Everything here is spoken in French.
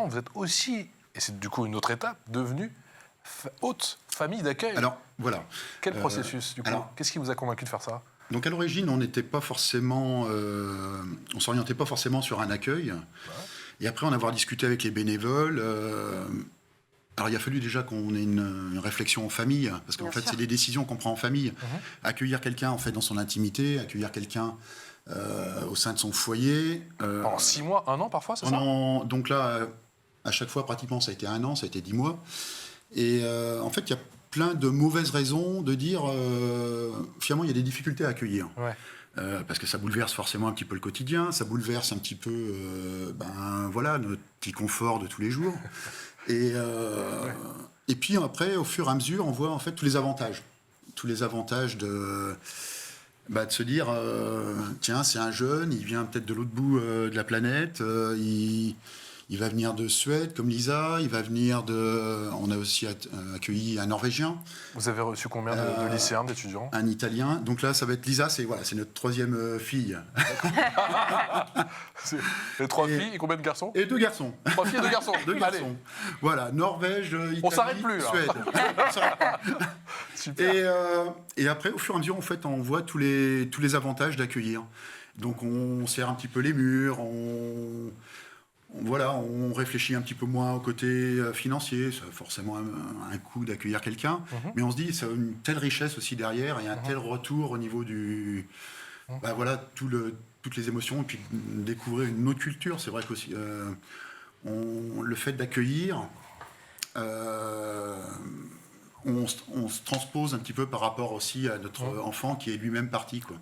temps, vous êtes aussi, et c'est du coup une autre étape, devenu haute famille d'accueil. Alors, voilà. Quel processus, du coup? Qu'est-ce qui vous a convaincu de faire ça? Donc à l'origine, on n'était pas forcément, on s'orientait pas forcément sur un accueil. Ouais. Et après en avoir discuté avec les bénévoles, alors il a fallu déjà qu'on ait une réflexion en famille, parce qu'en fait c'est des décisions qu'on prend en famille. Accueillir quelqu'un en fait dans son intimité, accueillir quelqu'un au sein de son foyer. Pendant 6 mois, 1 an parfois, c'est ça? Donc là, à chaque fois pratiquement ça a été 1 an, ça a été 10 mois. Et en fait il y a plein de mauvaises raisons de dire finalement il y a des difficultés à accueillir. Ouais. Parce que ça bouleverse forcément un petit peu le quotidien, ça bouleverse un petit peu voilà, notre petit confort de tous les jours. Et puis après, au fur et à mesure, on voit en fait tous les avantages. Tous les avantages de se dire tiens, c'est un jeune, il vient peut-être de l'autre bout de la planète, il va venir de Suède, comme Lisa. Il va venir de... On a aussi accueilli un Norvégien. Vous avez reçu combien de lycéens, d'étudiants? Un Italien. Donc là, ça va être Lisa. C'est notre 3e fille. Les 3 filles et combien de garçons? Et 2 garçons. 3 filles et 2 garçons. 2 garçons. Allez. Voilà, Norvège, Italie, on s'arrête plus, là. Suède. On s'arrête pas. Super. Et après, au fur et à mesure, en fait, on voit tous les avantages d'accueillir. Donc on serre un petit peu les murs, on réfléchit un petit peu moins au côté financier. Ça a forcément un coût d'accueillir quelqu'un. Mais on se dit, ça a une telle richesse aussi derrière et un tel retour au niveau du... toutes les émotions. Et puis découvrir une autre culture. C'est vrai qu'aussi, le fait d'accueillir, on se transpose un petit peu par rapport aussi à notre enfant qui est lui-même parti, quoi.